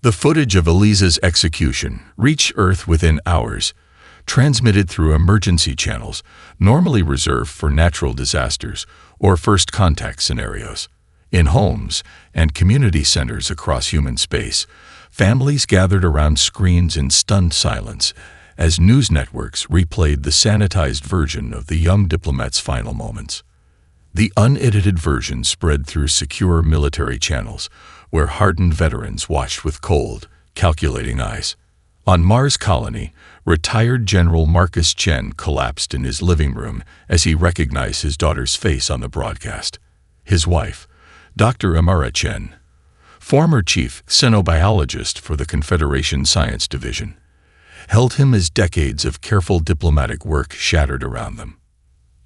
The footage of Eliza's execution reached Earth within hours, transmitted through emergency channels normally reserved for natural disasters or first contact scenarios. In homes and community centers across human space, families gathered around screens in stunned silence as news networks replayed the sanitized version of the young diplomat's final moments. The unedited version spread through secure military channels, where hardened veterans watched with cold, calculating eyes. On Mars Colony, retired General Marcus Chen collapsed in his living room as he recognized his daughter's face on the broadcast. His wife, Dr. Amara Chen, former chief xenobiologist for the Confederation Science Division, held him as decades of careful diplomatic work shattered around them.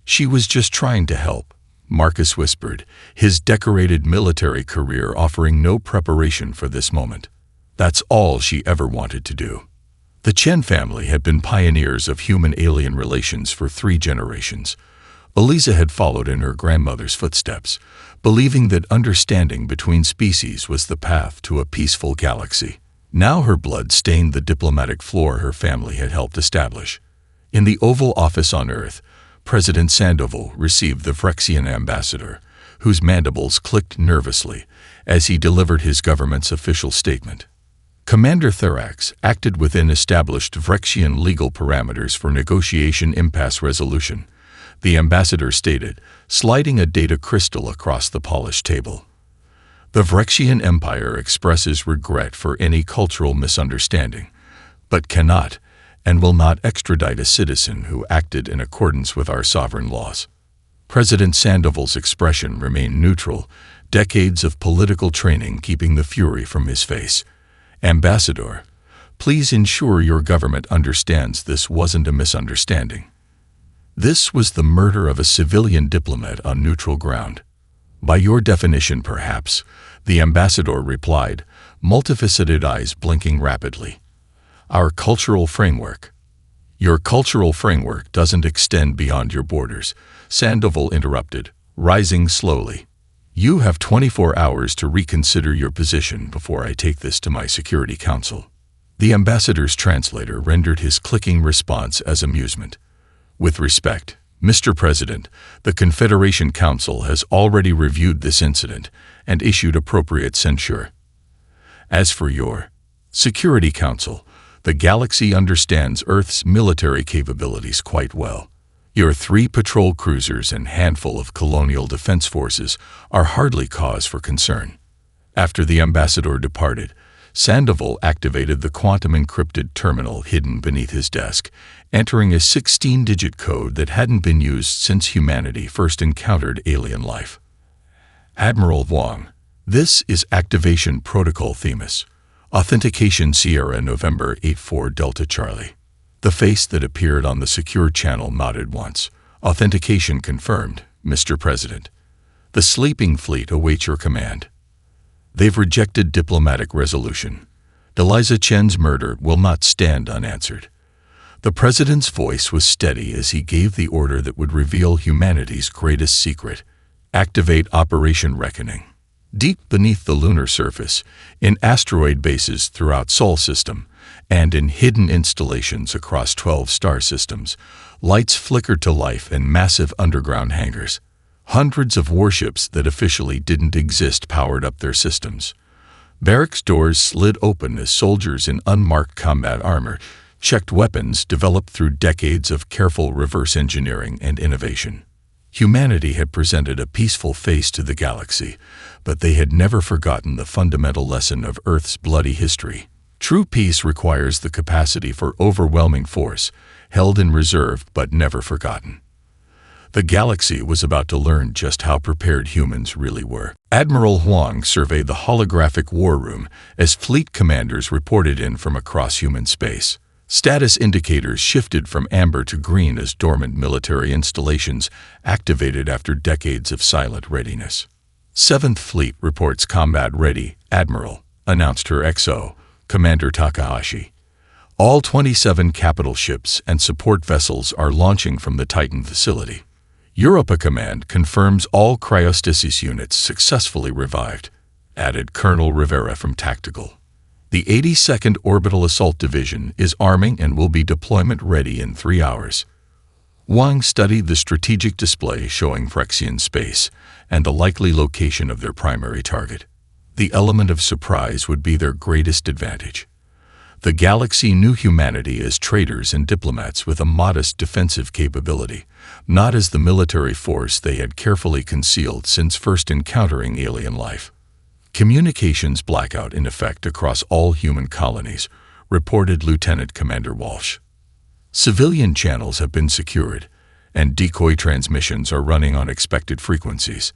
"She was just trying to help," Marcus whispered, his decorated military career offering no preparation for this moment. That's all she ever wanted to do. The Chen family had been pioneers of human-alien relations for 3 generations. Eliza had followed in her grandmother's footsteps, believing that understanding between species was the path to a peaceful galaxy. Now her blood stained the diplomatic floor her family had helped establish. In the Oval Office on Earth, President Sandoval received the Phyrexian ambassador, whose mandibles clicked nervously as he delivered his government's official statement. Commander Thorax acted within established Phyrexian legal parameters for negotiation impasse resolution, the ambassador stated, sliding a data crystal across the polished table. The Phyrexian Empire expresses regret for any cultural misunderstanding, but cannot and will not extradite a citizen who acted in accordance with our sovereign laws. President Sandoval's expression remained neutral, decades of political training keeping the fury from his face. "Ambassador, please ensure your government understands this wasn't a misunderstanding. This was the murder of a civilian diplomat on neutral ground." "By your definition, perhaps," the ambassador replied, multifaceted eyes blinking rapidly. "Our cultural framework." "Your cultural framework doesn't extend beyond your borders," Sandoval interrupted, rising slowly. "You have 24 hours to reconsider your position before I take this to my Security Council." The ambassador's translator rendered his clicking response as amusement. "With respect, Mr. President, the Confederation Council has already reviewed this incident and issued appropriate censure. As for your Security Council, the galaxy understands Earth's military capabilities quite well. Your 3 patrol cruisers and handful of colonial defense forces are hardly cause for concern." After the ambassador departed, Sandoval activated the quantum-encrypted terminal hidden beneath his desk, entering a 16-digit code that hadn't been used since humanity first encountered alien life. "Admiral Wang, this is Activation Protocol Themis. Authentication Sierra November 84 Delta Charlie." The face that appeared on the secure channel nodded once. "Authentication confirmed, Mr. President. The sleeping fleet awaits your command. They've rejected diplomatic resolution. Eliza Chen's murder will not stand unanswered." The president's voice was steady as he gave the order that would reveal humanity's greatest secret: activate Operation Reckoning. Deep beneath the lunar surface, in asteroid bases throughout Sol system, and in hidden installations across 12 star systems, lights flickered to life in massive underground hangars. Hundreds of warships that officially didn't exist powered up their systems. Barracks doors slid open as soldiers in unmarked combat armor checked weapons developed through decades of careful reverse engineering and innovation. Humanity had presented a peaceful face to the galaxy, but they had never forgotten the fundamental lesson of Earth's bloody history. True peace requires the capacity for overwhelming force, held in reserve but never forgotten. The galaxy was about to learn just how prepared humans really were. Admiral Huang surveyed the holographic war room as fleet commanders reported in from across human space. Status indicators shifted from amber to green as dormant military installations activated after decades of silent readiness. 7th Fleet reports combat ready, Admiral, announced her XO, Commander Takahashi. All 27 capital ships and support vessels are launching from the Titan facility. Europa Command confirms all cryostasis units successfully revived, added Colonel Rivera from Tactical. The 82nd Orbital Assault Division is arming and will be deployment ready in 3 hours. Wang studied the strategic display showing Phyrexian space and the likely location of their primary target. The element of surprise would be their greatest advantage. The galaxy knew humanity as traders and diplomats with a modest defensive capability, not as the military force they had carefully concealed since first encountering alien life. Communications blackout in effect across all human colonies, reported Lieutenant Commander Walsh. Civilian channels have been secured, and decoy transmissions are running on expected frequencies.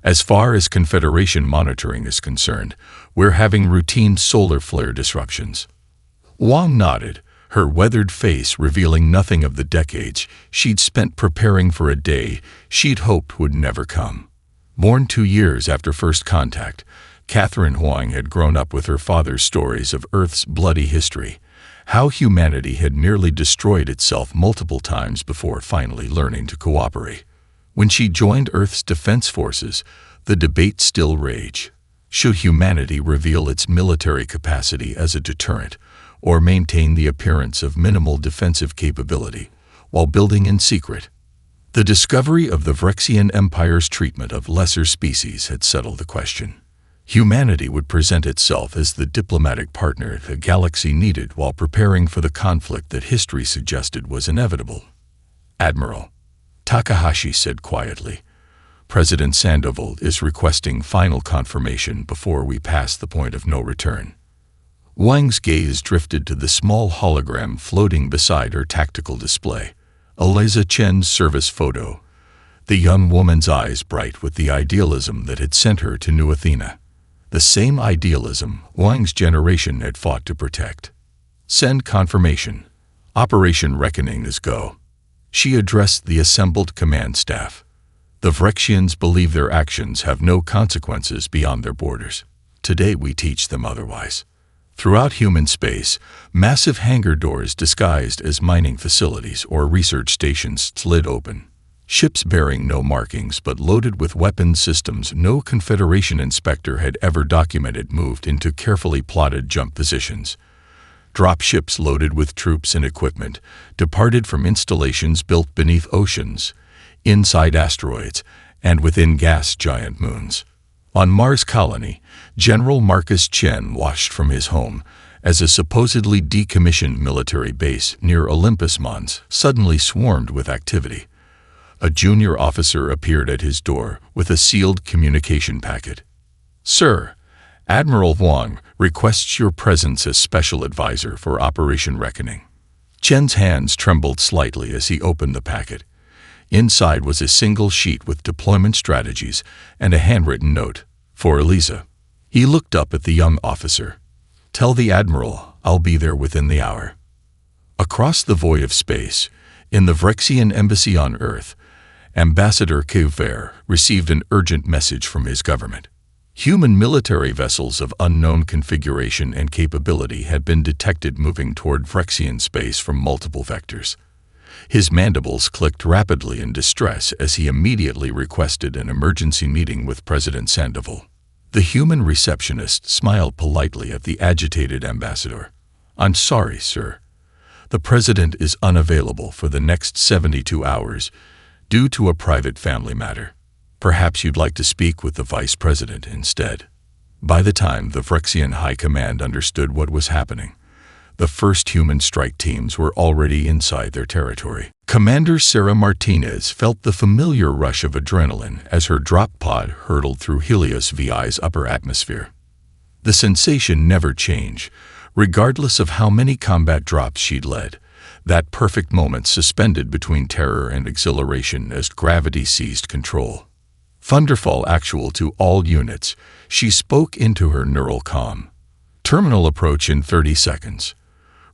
As far as Confederation monitoring is concerned, we're having routine solar flare disruptions. Wang nodded, her weathered face revealing nothing of the decades she'd spent preparing for a day she'd hoped would never come. Born 2 years after first contact, Catherine Huang had grown up with her father's stories of Earth's bloody history, how humanity had nearly destroyed itself multiple times before finally learning to cooperate. When she joined Earth's defense forces, the debate still raged. Should humanity reveal its military capacity as a deterrent, or maintain the appearance of minimal defensive capability, while building in secret? The discovery of the Phyrexian Empire's treatment of lesser species had settled the question. Humanity would present itself as the diplomatic partner the galaxy needed while preparing for the conflict that history suggested was inevitable. "Admiral," Takahashi said quietly, "President Sandoval is requesting final confirmation before we pass the point of no return." Wang's gaze drifted to the small hologram floating beside her tactical display, Eliza Chen's service photo, the young woman's eyes bright with the idealism that had sent her to New Athena. The same idealism Wang's generation had fought to protect. "Send confirmation. Operation Reckoning is go." She addressed the assembled command staff. "The Phyrexians believe their actions have no consequences beyond their borders. Today we teach them otherwise." Throughout human space, massive hangar doors disguised as mining facilities or research stations slid open. Ships bearing no markings but loaded with weapons systems no Confederation inspector had ever documented moved into carefully plotted jump positions. Drop ships loaded with troops and equipment departed from installations built beneath oceans, inside asteroids, and within gas giant moons. On Mars Colony, General Marcus Chen watched from his home as a supposedly decommissioned military base near Olympus Mons suddenly swarmed with activity. A junior officer appeared at his door with a sealed communication packet. "Sir, Admiral Wang requests your presence as special advisor for Operation Reckoning." Chen's hands trembled slightly as he opened the packet. Inside was a single sheet with deployment strategies and a handwritten note, "For Eliza." He looked up at the young officer. "Tell the Admiral I'll be there within the hour." Across the void of space, in the Phyrexian embassy on Earth, Ambassador Kuvere received an urgent message from his government. Human military vessels of unknown configuration and capability had been detected moving toward Phyrexian space from multiple vectors. His mandibles clicked rapidly in distress as he immediately requested an emergency meeting with President Sandoval. The human receptionist smiled politely at the agitated ambassador. "I'm sorry, sir. The president is unavailable for the next 72 hours due to a private family matter. Perhaps you'd like to speak with the vice president instead." By the time the Phyrexian High Command understood what was happening, the first human strike teams were already inside their territory. Commander Sarah Martinez felt the familiar rush of adrenaline as her drop pod hurtled through Helios VI's upper atmosphere. The sensation never changed, regardless of how many combat drops she'd led, that perfect moment suspended between terror and exhilaration as gravity seized control. Thunderfall actual to all units, she spoke into her neural comm. "Terminal approach in 30 seconds.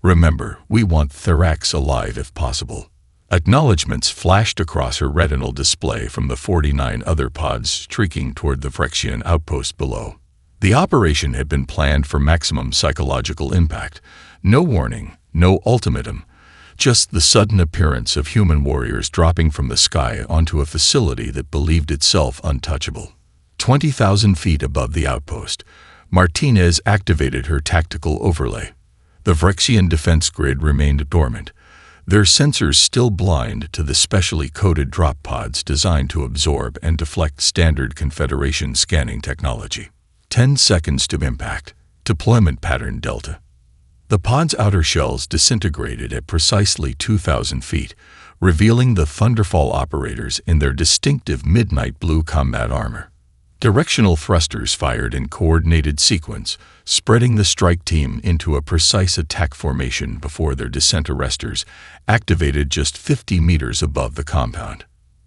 Remember, we want Thorax alive if possible." Acknowledgements flashed across her retinal display from the 49 other pods streaking toward the Phyrexian outpost below. The operation had been planned for maximum psychological impact. No warning, no ultimatum, just the sudden appearance of human warriors dropping from the sky onto a facility that believed itself untouchable. 20,000 feet above the outpost, Martinez activated her tactical overlay. The Vrexian defense grid remained dormant, their sensors still blind to the specially coded drop pods designed to absorb and deflect standard Confederation scanning technology. 10 seconds to impact. Deployment pattern Delta. The pod's outer shells disintegrated at precisely 2,000 feet, revealing the Thunderfall operators in their distinctive midnight blue combat armor. Directional thrusters fired in coordinated sequence, spreading the strike team into a precise attack formation before their descent arresters activated just 50 meters above the compound.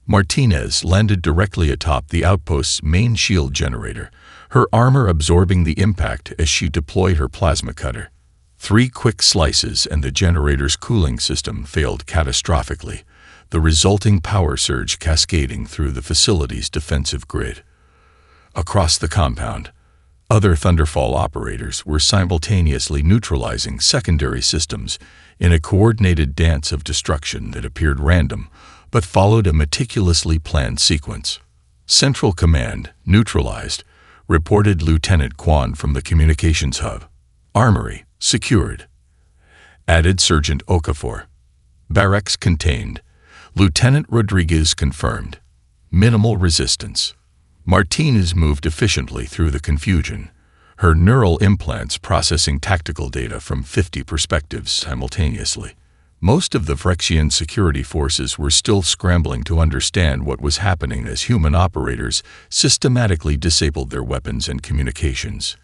Martinez landed directly atop the outpost's main shield generator, her armor absorbing the impact as she deployed her plasma cutter. 3 quick slices and the generator's cooling system failed catastrophically, the resulting power surge cascading through the facility's defensive grid. Across the compound, other Thunderfall operators were simultaneously neutralizing secondary systems in a coordinated dance of destruction that appeared random but followed a meticulously planned sequence. Central Command, neutralized, reported Lieutenant Quan from the communications hub. Armory, secured. Added Sergeant Okafor. Barracks contained. Lieutenant Rodriguez confirmed. Minimal resistance. Martinez moved efficiently through the confusion, her neural implants processing tactical data from 50 perspectives simultaneously. Most of the Vrexian security forces were still scrambling to understand what was happening as human operators systematically disabled their weapons and communications.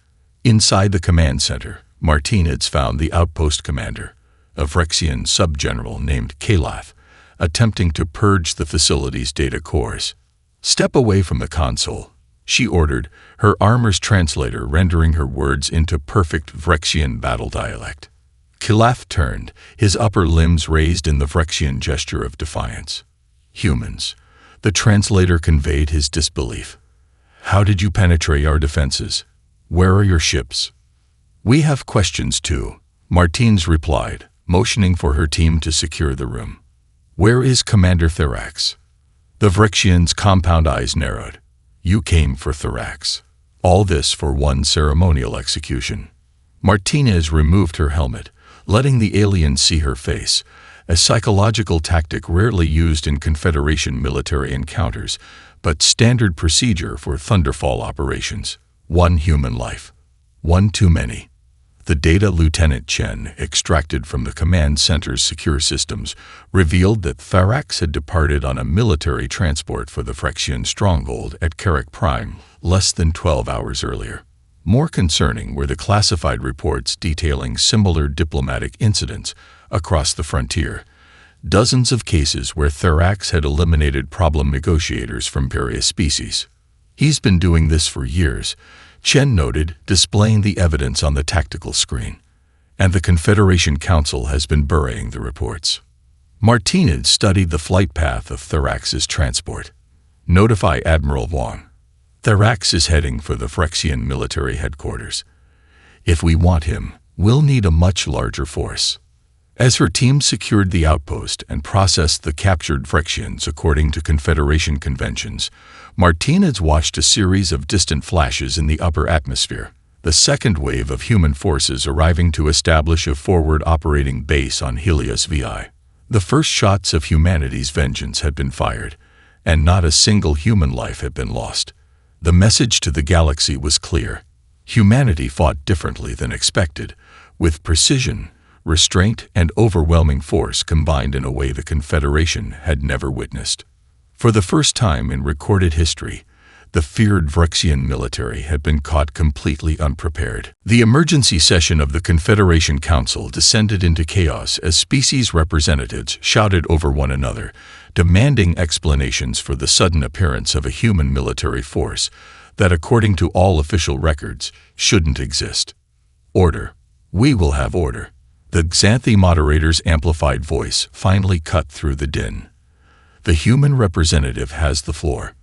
Inside the command center, Martinez found the outpost commander, a Vrexian subgeneral named Kalath, attempting to purge the facility's data cores. "Step away from the console," she ordered, her armor's translator rendering her words into perfect Vrexian battle dialect. Kalath turned, his upper limbs raised in the Vrexian gesture of defiance. "Humans." The translator conveyed his disbelief. "How did you penetrate our defenses? Where are your ships?" "We have questions too," Martinez replied, motioning for her team to secure the room. "Where is Commander Therax?" The Vrexian's compound eyes narrowed. "You came for Therax. All this for one ceremonial execution." Martinez removed her helmet, letting the alien see her face, a psychological tactic rarely used in Confederation military encounters, but standard procedure for Thunderfall operations. One human life. One too many. The data Lieutenant Chen extracted from the command center's secure systems revealed that Therax had departed on a military transport for the Vrexian stronghold at Carrick Prime less than 12 hours earlier. More concerning were the classified reports detailing similar diplomatic incidents across the frontier, dozens of cases where Therax had eliminated problem negotiators from various species. "He's been doing this for years," Chen noted, displaying the evidence on the tactical screen. "And the Confederation Council has been burying the reports." Martinez studied the flight path of Therax's transport. "Notify Admiral Wang. Therax is heading for the Vrexian military headquarters. If we want him, we'll need a much larger force." As her team secured the outpost and processed the captured Vrexians according to Confederation conventions, Martinez watched a series of distant flashes in the upper atmosphere, the second wave of human forces arriving to establish a forward operating base on Helios VI. The first shots of humanity's vengeance had been fired, and not a single human life had been lost. The message to the galaxy was clear. Humanity fought differently than expected, with precision, restraint, and overwhelming force combined in a way the Confederation had never witnessed. For the first time in recorded history, the feared Vrexian military had been caught completely unprepared. The emergency session of the Confederation Council descended into chaos as species representatives shouted over one another, demanding explanations for the sudden appearance of a human military force that, according to all official records, shouldn't exist. "Order. We will have order." The Xanthi moderator's amplified voice finally cut through the din. "The human representative has the floor."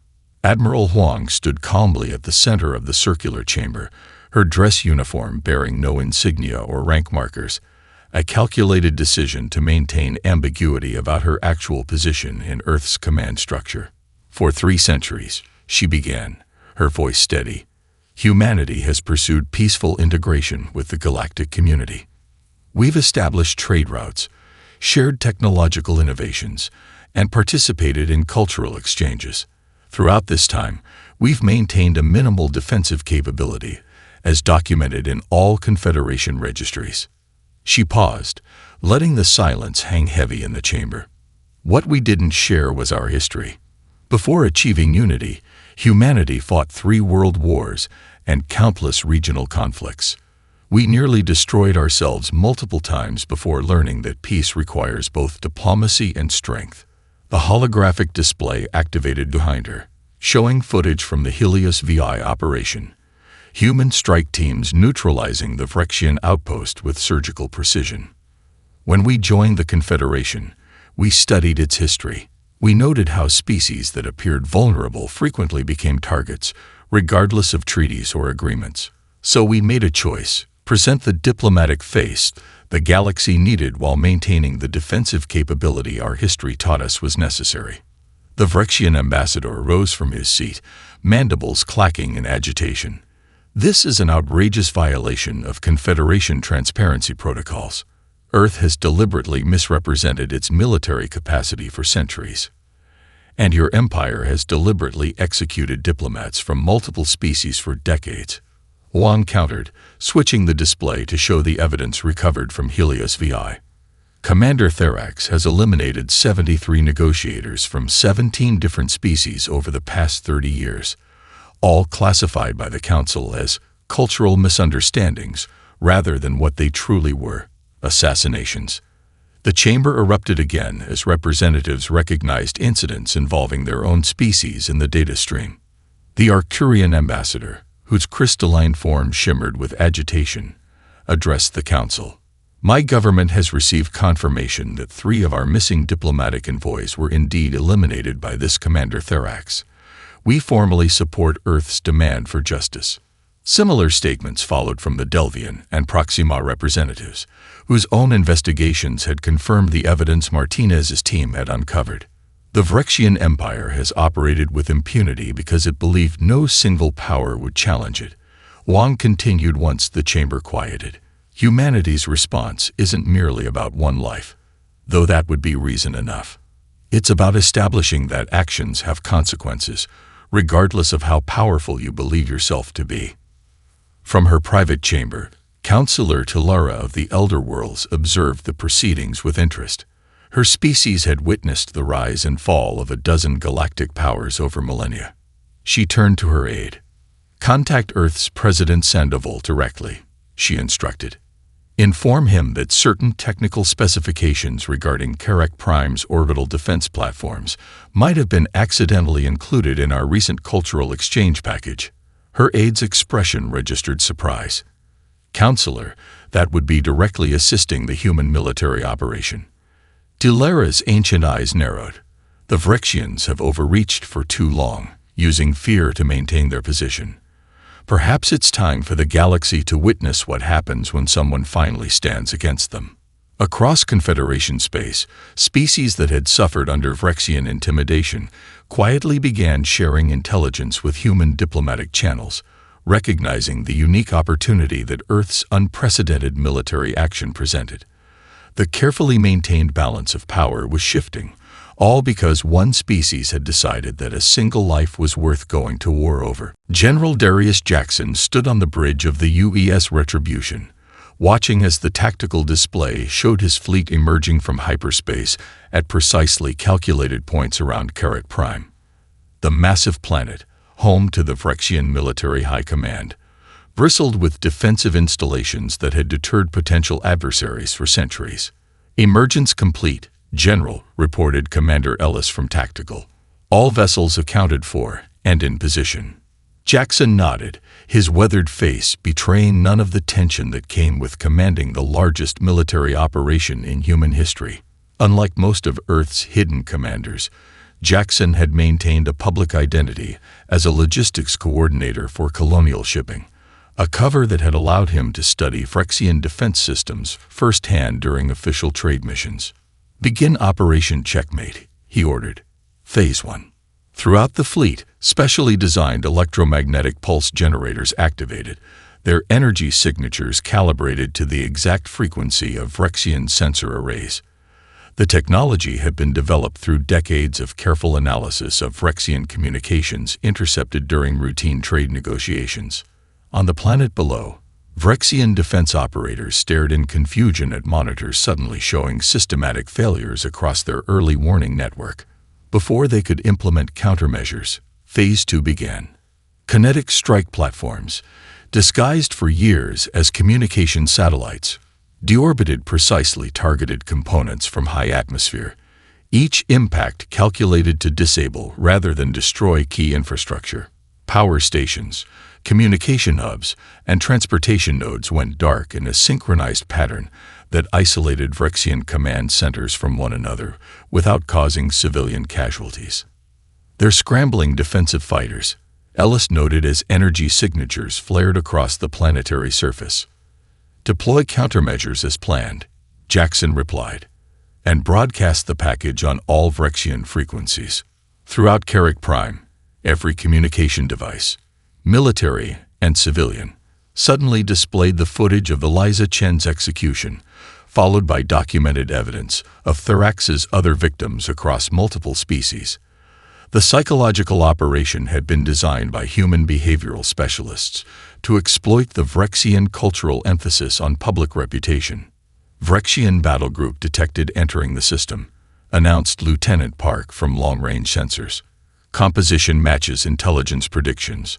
Admiral Huang stood calmly at the center of the circular chamber, her dress uniform bearing no insignia or rank markers, a calculated decision to maintain ambiguity about her actual position in Earth's command structure. "For 3 centuries," she began, her voice steady, humanity has pursued peaceful integration with the galactic community. We've established trade routes, shared technological innovations, and participated in cultural exchanges. Throughout this time, we've maintained a minimal defensive capability, as documented in all Confederation registries. She paused, letting the silence hang heavy in the chamber. What we didn't share was our history. Before achieving unity, humanity fought 3 world wars and countless regional conflicts. We nearly destroyed ourselves multiple times before learning that peace requires both diplomacy and strength. The holographic display activated behind her, showing footage from the HFY operation. Human strike teams neutralizing the Vrexian outpost with surgical precision. When we joined the Confederation, we studied its history. We noted how species that appeared vulnerable frequently became targets, regardless of treaties or agreements. So we made a choice: present the diplomatic face the galaxy needed while maintaining the defensive capability our history taught us was necessary. The Vrexian ambassador rose from his seat, mandibles clacking in agitation. This is an outrageous violation of Confederation transparency protocols. Earth has deliberately misrepresented its military capacity for centuries. And your empire has deliberately executed diplomats from multiple species for decades. Wang countered, switching the display to show the evidence recovered from HFY. Commander Therax has eliminated 73 negotiators from 17 different species over the past 30 years, all classified by the Council as cultural misunderstandings rather than what they truly were: assassinations. The chamber erupted again as representatives recognized incidents involving their own species in the data stream. The Arcturian ambassador, whose crystalline form shimmered with agitation, addressed the council. My government has received confirmation that 3 of our missing diplomatic envoys were indeed eliminated by this Commander Therax. We formally support Earth's demand for justice. Similar statements followed from the Delvian and Proxima representatives, whose own investigations had confirmed the evidence Martinez's team had uncovered. The Vrexian Empire has operated with impunity because it believed no single power would challenge it. Wang continued once the chamber quieted. Humanity's response isn't merely about one life, though that would be reason enough. It's about establishing that actions have consequences, regardless of how powerful you believe yourself to be. From her private chamber, Counselor Talara of the Elder Worlds observed the proceedings with interest. Her species had witnessed the rise and fall of a dozen galactic powers over millennia. She turned to her aide. Contact Earth's President Sandoval directly, she instructed. Inform him that certain technical specifications regarding Carrack Prime's orbital defense platforms might have been accidentally included in our recent cultural exchange package. Her aide's expression registered surprise. Counselor, that would be directly assisting the human military operation. Dilara's ancient eyes narrowed. The Vrexians have overreached for too long, using fear to maintain their position. Perhaps it's time for the galaxy to witness what happens when someone finally stands against them. Across Confederation space, species that had suffered under Vrexian intimidation quietly began sharing intelligence with human diplomatic channels, recognizing the unique opportunity that Earth's unprecedented military action presented. The carefully maintained balance of power was shifting, all because one species had decided that a single life was worth going to war over. General Darius Jackson stood on the bridge of the UES Retribution, watching as the tactical display showed his fleet emerging from hyperspace at precisely calculated points around Carrack Prime. The massive planet, home to the Vrexian Military High Command, bristled with defensive installations that had deterred potential adversaries for centuries. Emergence complete, General, reported Commander Ellis from Tactical. All vessels accounted for and in position. Jackson nodded, his weathered face betraying none of the tension that came with commanding the largest military operation in human history. Unlike most of Earth's hidden commanders, Jackson had maintained a public identity as a logistics coordinator for colonial shipping, a cover that had allowed him to study Vrexian defense systems firsthand during official trade missions. Begin Operation Checkmate, he ordered. Phase 1. Throughout the fleet, specially designed electromagnetic pulse generators activated, their energy signatures calibrated to the exact frequency of Vrexian sensor arrays. The technology had been developed through decades of careful analysis of Vrexian communications intercepted during routine trade negotiations. On the planet below, Vrexian defense operators stared in confusion at monitors suddenly showing systematic failures across their early warning network. Before they could implement countermeasures, Phase 2 began. Kinetic strike platforms, disguised for years as communication satellites, deorbited precisely targeted components from high atmosphere, each impact calculated to disable rather than destroy key infrastructure. Power stations, communication hubs, and transportation nodes went dark in a synchronized pattern that isolated Vrexian command centers from one another without causing civilian casualties. Their scrambling defensive fighters, Ellis noted as energy signatures flared across the planetary surface. "Deploy countermeasures as planned," Jackson replied, "and broadcast the package on all Vrexian frequencies." Throughout Carrick Prime, every communication device, military and civilian, suddenly displayed the footage of Eliza Chen's execution, followed by documented evidence of Thorax's other victims across multiple species. The psychological operation had been designed by human behavioral specialists to exploit the Vrexian cultural emphasis on public reputation. "Vrexian battle group detected entering the system," announced Lieutenant Park from long-range sensors. "Composition matches intelligence predictions.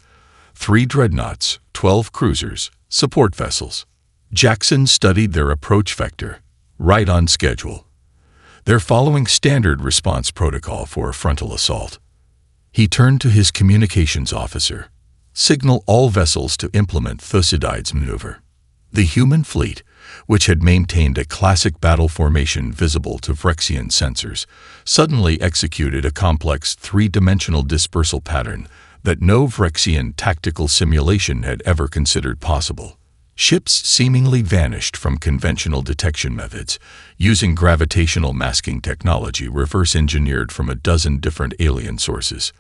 3 dreadnoughts, 12 cruisers, support vessels." Jackson studied their approach vector, right on schedule. They're following standard response protocol for a frontal assault. He turned to his communications officer. "Signal all vessels to implement Thucydides maneuver." The human fleet, which had maintained a classic battle formation visible to Vrexian sensors, suddenly executed a complex 3-dimensional dispersal pattern that no Vrexian tactical simulation had ever considered possible. Ships seemingly vanished from conventional detection methods, using gravitational masking technology reverse-engineered from a dozen different alien sources.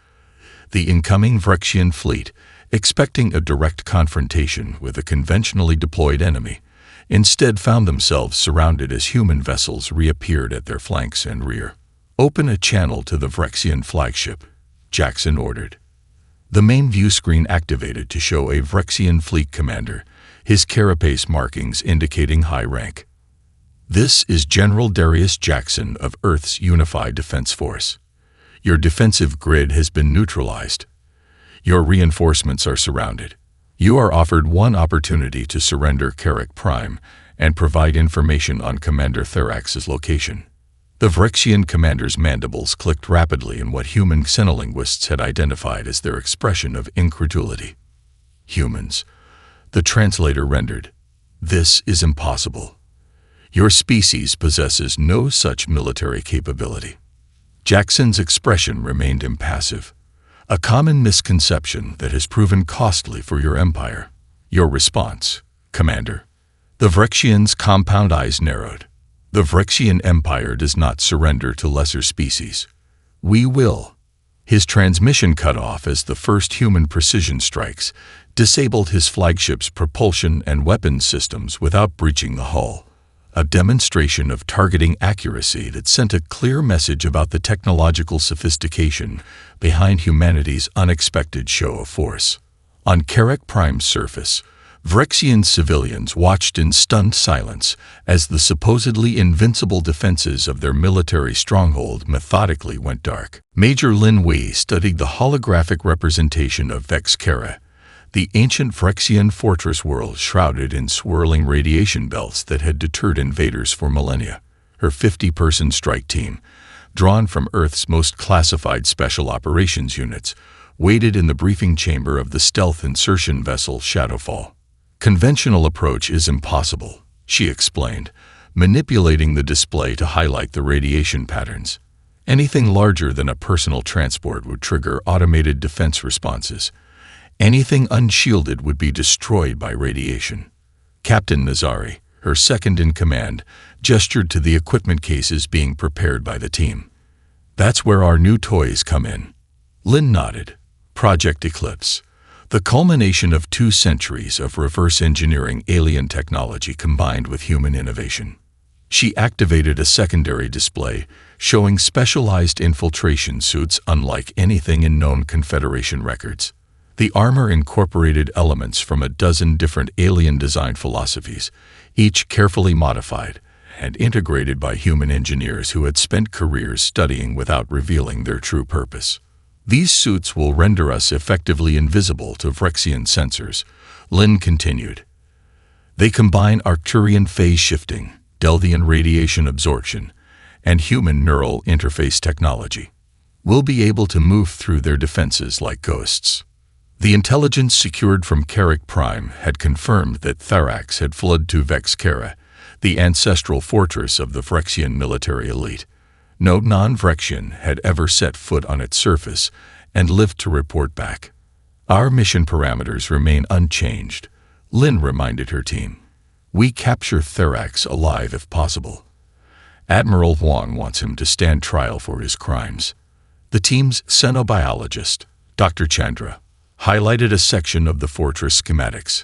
The incoming Vrexian fleet, expecting a direct confrontation with a conventionally deployed enemy, instead found themselves surrounded as human vessels reappeared at their flanks and rear. "Open a channel to the Vrexian flagship," Jackson ordered. The main view screen activated to show a Vrexian fleet commander, his carapace markings indicating high rank. "This is General Darius Jackson of Earth's Unified Defense Force. Your defensive grid has been neutralized. Your reinforcements are surrounded. You are offered one opportunity to surrender Carrick Prime and provide information on Commander Thorax's location." The Vrexian commander's mandibles clicked rapidly in what human xenolinguists had identified as their expression of incredulity. "Humans," the translator rendered, "this is impossible. Your species possesses no such military capability." Jackson's expression remained impassive, a common misconception that has proven costly for your empire. "Your response, Commander." The Vrexian's compound eyes narrowed. "The Vrexian Empire does not surrender to lesser species. We will." His transmission cut off as the first human precision strikes disabled his flagship's propulsion and weapons systems without breaching the hull, a demonstration of targeting accuracy that sent a clear message about the technological sophistication behind humanity's unexpected show of force. On Carrick Prime's surface, Vrexian civilians watched in stunned silence as the supposedly invincible defenses of their military stronghold methodically went dark. Major Lin Wei studied the holographic representation of Vex Kara, the ancient Vrexian fortress world shrouded in swirling radiation belts that had deterred invaders for millennia. Her 50-person strike team, drawn from Earth's most classified special operations units, waited in the briefing chamber of the stealth insertion vessel Shadowfall. "Conventional approach is impossible," she explained, manipulating the display to highlight the radiation patterns. "Anything larger than a personal transport would trigger automated defense responses. Anything unshielded would be destroyed by radiation." Captain Nazari, her second-in-command, gestured to the equipment cases being prepared by the team. "That's where our new toys come in. Lynn nodded. Project Eclipse. The culmination of 2 centuries of reverse engineering alien technology combined with human innovation. She activated a secondary display showing specialized infiltration suits unlike anything in known Confederation records. The armor incorporated elements from a dozen different alien design philosophies, each carefully modified and integrated by human engineers who had spent careers studying without revealing their true purpose. These suits will render us effectively invisible to Vrexian sensors, Lynn continued. They combine Arcturian phase shifting, Delvian radiation absorption, and human neural interface technology. We'll be able to move through their defenses like ghosts. The intelligence secured from Carrick Prime had confirmed that Therax had fled to Vexkera, the ancestral fortress of the Vrexian military elite. No non-Vrexian had ever set foot on its surface and lived to report back. Our mission parameters remain unchanged, Lynn reminded her team. We capture Therax alive if possible. Admiral Huang wants him to stand trial for his crimes. The team's xenobiologist, Dr. Chandra, highlighted a section of the fortress schematics.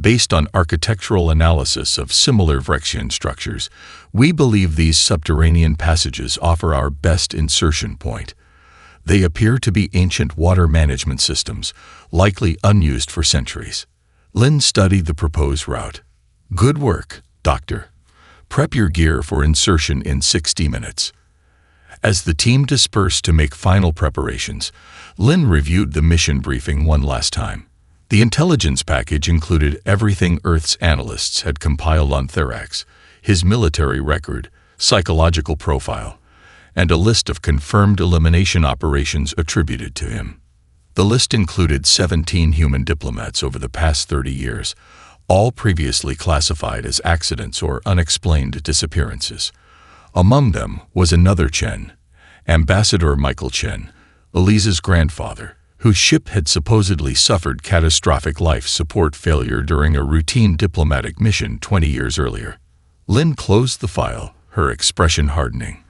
Based on architectural analysis of similar Vrexian structures, we believe these subterranean passages offer our best insertion point. They appear to be ancient water management systems, likely unused for centuries. Lynn studied the proposed route. Good work, Doctor. Prep your gear for insertion in 60 minutes. As the team dispersed to make final preparations, Lynn reviewed the mission briefing one last time. The intelligence package included everything Earth's analysts had compiled on Therax, his military record, psychological profile, and a list of confirmed elimination operations attributed to him. The list included 17 human diplomats over the past 30 years, all previously classified as accidents or unexplained disappearances. Among them was another Chen, Ambassador Michael Chen, Elise's grandfather, whose ship had supposedly suffered catastrophic life support failure during a routine diplomatic mission 20 years earlier. Lynn closed the file, her expression hardening.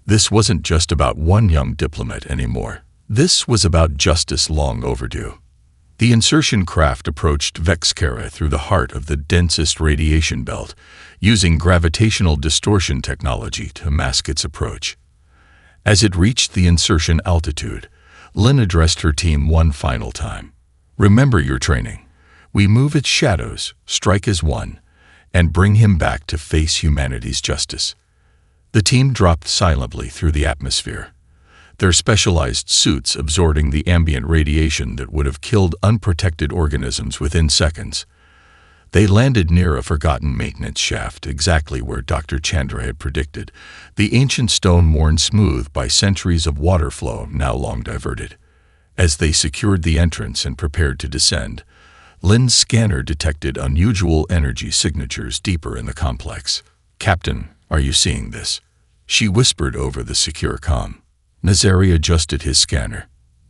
This wasn't just about one young diplomat anymore. This was about justice long overdue. The insertion craft approached Vexkera through the heart of the densest radiation belt, using gravitational distortion technology to mask its approach. As it reached the insertion altitude, Lynn addressed her team one final time. Remember your training. We move its shadows, strike as one, and bring him back to face humanity's justice. The team dropped silently through the atmosphere, their specialized suits absorbing the ambient radiation that would have killed unprotected organisms within seconds. They landed near a forgotten maintenance shaft, exactly where Dr. Chandra had predicted, the ancient stone worn smooth by centuries of water flow now long diverted. As they secured the entrance and prepared to descend, Lynn's scanner detected unusual energy signatures deeper in the complex. "Captain, are you seeing this?" she whispered over the secure comm. Nazari adjusted his scanner.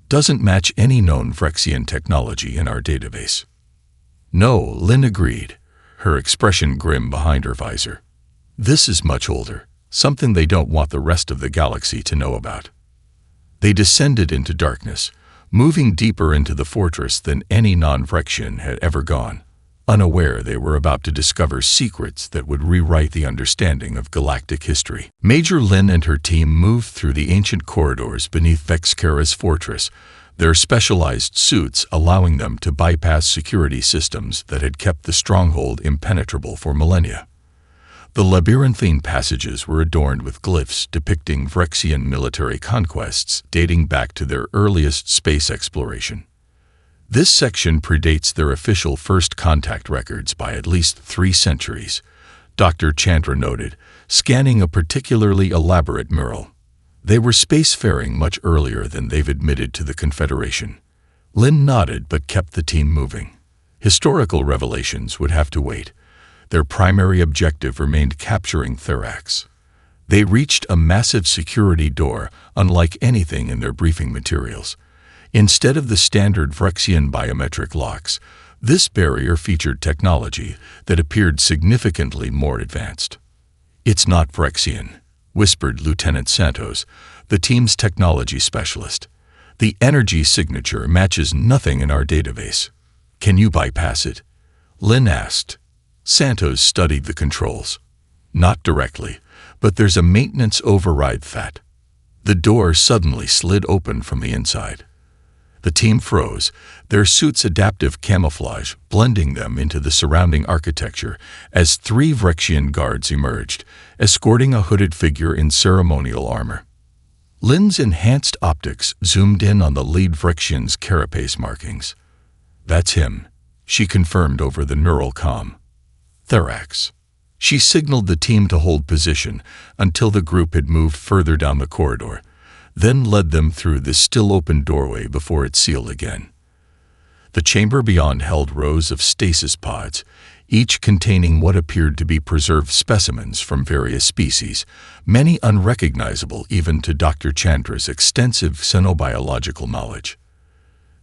"Doesn't match any known Vrexian technology in our database." "No," Lynn agreed, her expression grim behind her visor. "This is much older, something they don't want the rest of the galaxy to know about." They descended into darkness, moving deeper into the fortress than any non-Vrexian had ever gone, unaware they were about to discover secrets that would rewrite the understanding of galactic history. Major Lynn and her team moved through the ancient corridors beneath Vexkera's fortress, their specialized suits allowing them to bypass security systems that had kept the stronghold impenetrable for millennia. The labyrinthine passages were adorned with glyphs depicting Vrexian military conquests dating back to their earliest space exploration. This section predates their official first contact records by at least 3 centuries, Dr. Chandra noted, scanning a particularly elaborate mural. They were spacefaring much earlier than they've admitted to the Confederation. Lynn nodded but kept the team moving. Historical revelations would have to wait. Their primary objective remained capturing Therax. They reached a massive security door unlike anything in their briefing materials. Instead of the standard Vrexian biometric locks, this barrier featured technology that appeared significantly more advanced. "It's not Vrexian," whispered Lieutenant Santos, the team's technology specialist. The energy signature matches nothing in our database. Can you bypass it? Lynn asked. Santos studied the controls. Not directly, but there's a maintenance override FAT. The door suddenly slid open from the inside. The team froze, their suits' adaptive camouflage blending them into the surrounding architecture as 3 Vrexian guards emerged, escorting a hooded figure in ceremonial armor. Lynn's enhanced optics zoomed in on the lead Vrexian's carapace markings. That's him, she confirmed over the neural comm. Therax. She signaled the team to hold position until the group had moved further down the corridor, then led them through the still-open doorway before it sealed again. The chamber beyond held rows of stasis pods, each containing what appeared to be preserved specimens from various species, many unrecognizable even to Dr. Chandra's extensive xenobiological knowledge.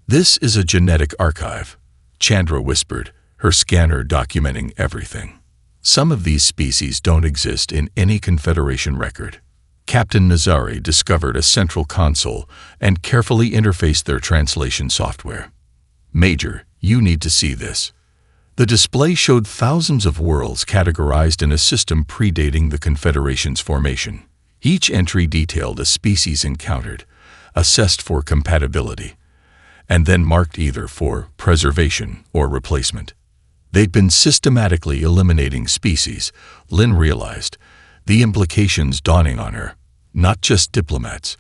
"This is a genetic archive," Chandra whispered, her scanner documenting everything. "Some of these species don't exist in any Confederation record." Captain Nazari discovered a central console and carefully interfaced their translation software. "Major, you need to see this." The display showed thousands of worlds categorized in a system predating the Confederation's formation. Each entry detailed a species encountered, assessed for compatibility, and then marked either for preservation or replacement. They'd been systematically eliminating species, Lynn realized, the implications dawning on her. Not just diplomats,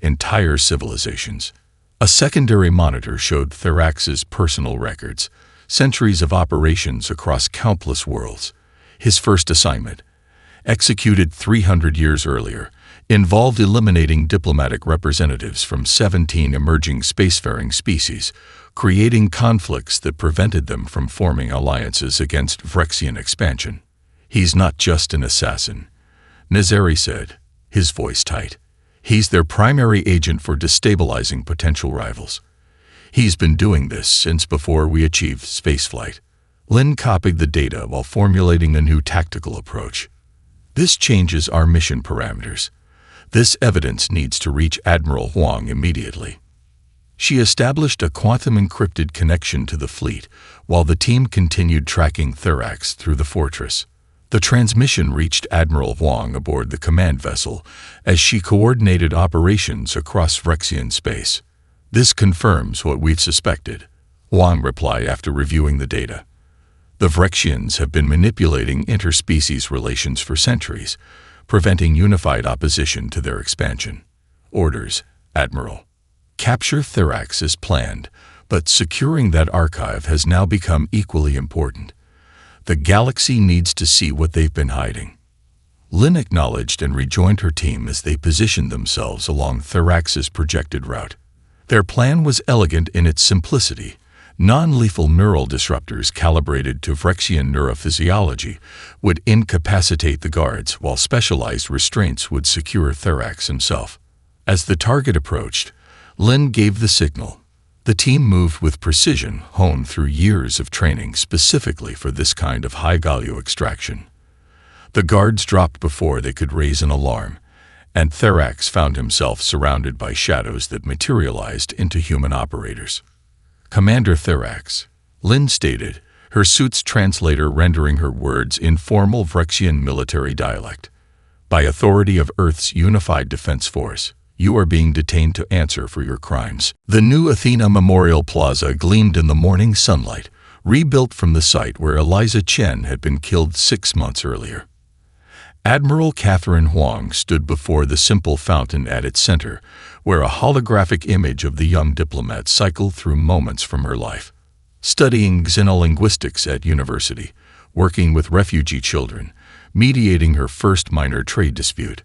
entire civilizations. A secondary monitor showed Therax's personal records, centuries of operations across countless worlds. His first assignment, executed 300 years earlier, involved eliminating diplomatic representatives from 17 emerging spacefaring species, creating conflicts that prevented them from forming alliances against Vrexian expansion. "He's not just an assassin," Nazari said, his voice tight. "He's their primary agent for destabilizing potential rivals. He's been doing this since before we achieved spaceflight." Lynn copied the data while formulating a new tactical approach. "This changes our mission parameters. This evidence needs to reach Admiral Huang immediately." She established a quantum-encrypted connection to the fleet while the team continued tracking Therax through the fortress. The transmission reached Admiral Huang aboard the command vessel as she coordinated operations across Vrexian space. "This confirms what we've suspected," Huang replied after reviewing the data. "The Vrexians have been manipulating interspecies relations for centuries, preventing unified opposition to their expansion. Orders, Admiral. Capture Therax as planned, but securing that archive has now become equally important. The galaxy needs to see what they've been hiding." Lynn acknowledged and rejoined her team as they positioned themselves along Therax's projected route. Their plan was elegant in its simplicity. Non-lethal neural disruptors calibrated to Vrexian neurophysiology would incapacitate the guards, while specialized restraints would secure Therax himself. As the target approached, Lynn gave the signal. The team moved with precision honed through years of training specifically for this kind of high-value extraction. The guards dropped before they could raise an alarm, and Therax found himself surrounded by shadows that materialized into human operators. "Commander Therax," Lynn stated, her suit's translator rendering her words in formal Vrexian military dialect. "By authority of Earth's Unified Defense Force, you are being detained to answer for your crimes." The new Athena Memorial Plaza gleamed in the morning sunlight, rebuilt from the site where Eliza Chen had been killed 6 months earlier. Admiral Catherine Huang stood before the simple fountain at its center, where a holographic image of the young diplomat cycled through moments from her life. Studying xenolinguistics at university, working with refugee children, mediating her first minor trade dispute.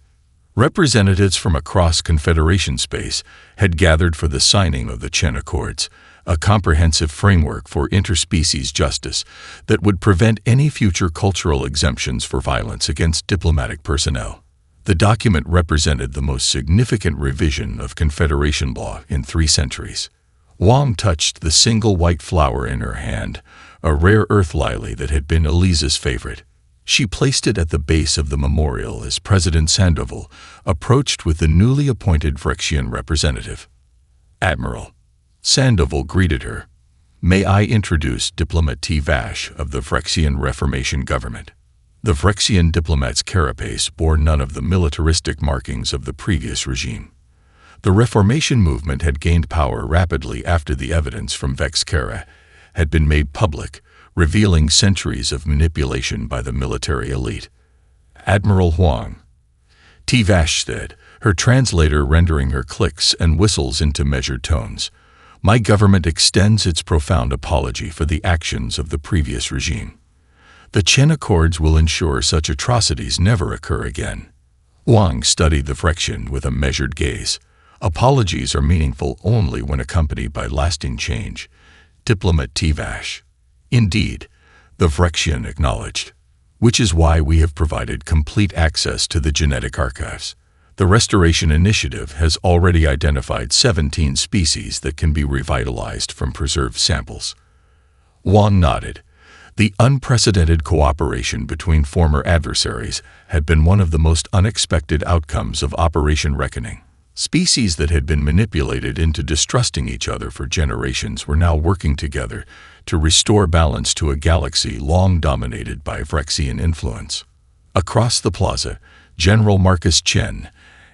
Representatives from across Confederation space had gathered for the signing of the Chen Accords, a comprehensive framework for interspecies justice that would prevent any future cultural exemptions for violence against diplomatic personnel. The document represented the most significant revision of Confederation law in 3 centuries. Huang touched the single white flower in her hand, a rare earth lily that had been Eliza's favorite. She placed it at the base of the memorial as President Sandoval approached with the newly appointed Vrexian representative. Admiral. Sandoval greeted her. May I introduce Diplomat T. Vash of the Phyrexian Reformation government. The Phyrexian diplomat's carapace bore none of the militaristic markings of the previous regime. The Reformation movement had gained power rapidly after the evidence from Vexcara had been made public, revealing centuries of manipulation by the military elite. Admiral Huang. T. Vash said, her translator rendering her clicks and whistles into measured tones. My government extends its profound apology for the actions of the previous regime. The Chen Accords will ensure such atrocities never occur again. Huang studied the Phyrexian with a measured gaze. Apologies are meaningful only when accompanied by lasting change. Diplomat T. Vash. Indeed, the Phyrexian acknowledged, which is why we have provided complete access to the genetic archives. The Restoration Initiative has already identified 17 species that can be revitalized from preserved samples. Huang nodded. The unprecedented cooperation between former adversaries had been one of the most unexpected outcomes of Operation Reckoning. Species that had been manipulated into distrusting each other for generations were now working together to restore balance to a galaxy long dominated by Phyrexian influence. Across the plaza, General Marcus Chen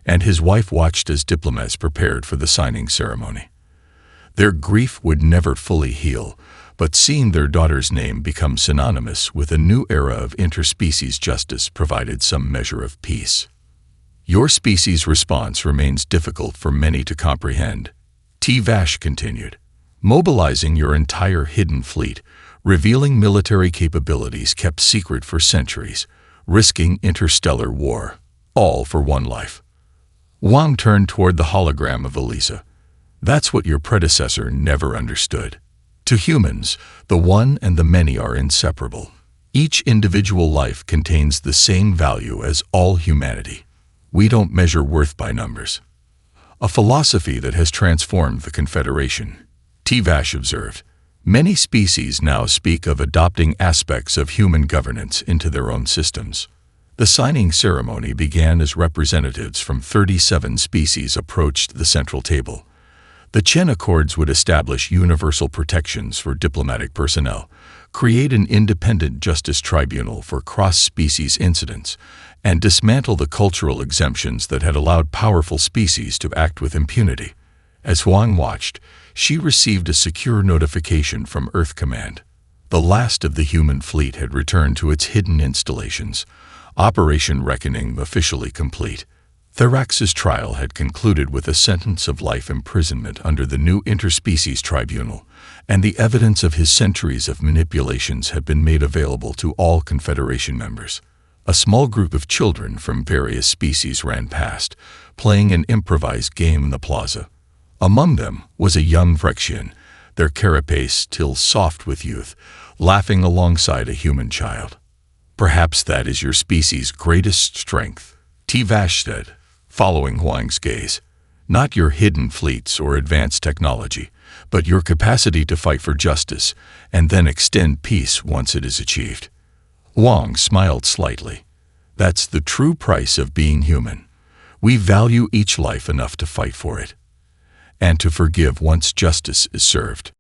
and his wife watched as diplomats prepared for the signing ceremony. Their grief would never fully heal, but seeing their daughter's name become synonymous with a new era of interspecies justice provided some measure of peace. Your species' response remains difficult for many to comprehend. T. Vash continued, mobilizing your entire hidden fleet, revealing military capabilities kept secret for centuries, risking interstellar war, all for one life. Huang turned toward the hologram of Elisa. That's what your predecessor never understood. To humans, the one and the many are inseparable. Each individual life contains the same value as all humanity. We don't measure worth by numbers. A philosophy that has transformed the Confederation. T. Vash observed, many species now speak of adopting aspects of human governance into their own systems. The signing ceremony began as representatives from 37 species approached the central table. The Chen Accords would establish universal protections for diplomatic personnel, create an independent justice tribunal for cross-species incidents, and dismantle the cultural exemptions that had allowed powerful species to act with impunity. As Huang watched, she received a secure notification from Earth Command. The last of the human fleet had returned to its hidden installations. Operation Reckoning officially complete. Therax's trial had concluded with a sentence of life imprisonment under the new interspecies tribunal, and the evidence of his centuries of manipulations had been made available to all Confederation members. A small group of children from various species ran past, playing an improvised game in the plaza. Among them was a young Phyrexian, their carapace still soft with youth, laughing alongside a human child. Perhaps that is your species' greatest strength, T. Vash said, following Huang's gaze. Not your hidden fleets or advanced technology, but your capacity to fight for justice and then extend peace once it is achieved. Huang smiled slightly. That's the true price of being human. We value each life enough to fight for it, and to forgive once justice is served.